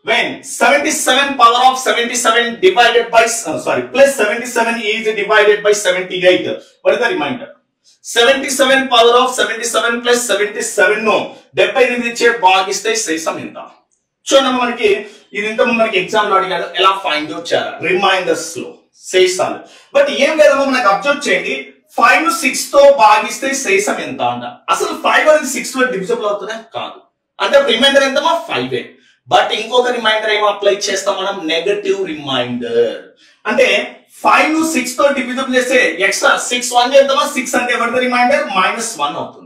when 77 power of 77 divided by plus 77 is divided by 78, what is the remainder? 77 power of 77 plus 77 ను 78 చే భాగిస్తే శేషం ఎంత? చూడండి మనకి ఇది ఇంత మనకి ఎగ్జామ్ లో అడిగాడు, ఎలా ఫైండ్ అవుట్ చేయాలి రిమైండర్స్ లో శేషాలు. బట్ ఏం లేదమ్మా, మనకు అబ్జర్వ్ చేయండి, 5 ను 6 తో భాగిస్తే శేషం ఎంత అంట. అసలు 5 అనేది 6 లో డివిజిబుల్ అవుతుందా? కాదు. అంటే రిమైండర్ ఎంతమా? 5. బట్ ఇంకొక రిమైండర్ ఏమో అప్లై చేస్తాం మనం, నెగటివ్ రిమైండర్. అంటే 5 ను 6 తో డివిజిబుల్ చేస్తే ఎక్స్ట్రా 6 1 చేద్దామా, 6 అంటే ఎవరిది రిమైండర్? -1 అవుతుంది.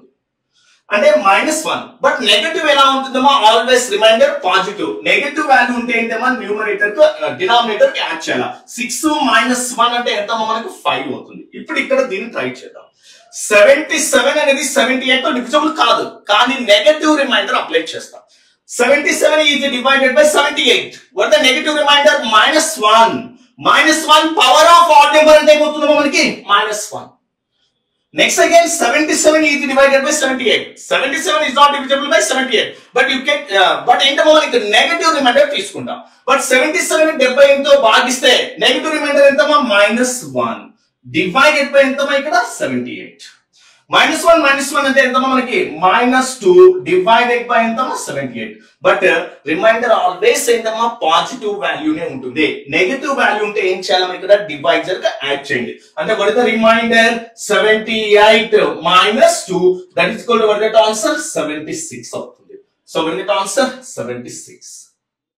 అంటే -1. బట్ నెగటివ్ ఎలా ఉంటుందమ్మా? Always reminder positive. Negative value ఉంటే ఏంటమ్మా, న్యూమరేటర్ తో డినామినేటర్ కి యాడ్ చేయాలి. 6 - 1 అంటే ఎంతమ్మా మనకు? 5 అవుతుంది. ఇప్పుడు ఇక్కడ దీన్ని ట్రై చేద్దాం. 77 అనేది 78 తో డివిజిబుల్ కాదు, కానీ నెగటివ్ రిమైండర్ అప్లై చేస్తాం. 77 is divided by 78. What the negative remainder? -1. -1 power of odd number అంటే ఏమవుతుందో మనకి? -1. Next again 77 is divided by 78. 77 is not divisible by 78. But you can but ఏంటో మనకి నెగటివ్ రిమైండర్ తీసుకుంటాం. బట్ 77 78 తో భాగిస్తే నెగటివ్ రిమైండర్ ఎంతమా? -1 డివైడెడ్ బై ఎంతమా ఇక్కడ? 78. -1 అంటే ఎంతమా మనకి? -2 డివైడెడ్ బై ఎంతమా? 78. బట్ రిమైండర్ ఆల్వేస్ ఏంటమ్మా? పాజిటివ్ వాల్యూనే ఉంటుంది. నెగటివ్ వాల్యూ ఉంటే ఏం చేయాలి మనం ఇక్కడ? డివైజర్ గా యాడ్ చేయండి. అంటే what is the remainder? 78 - 2 that is equal to what is the answer? 76 అవుతుంది. So what is the answer? 76.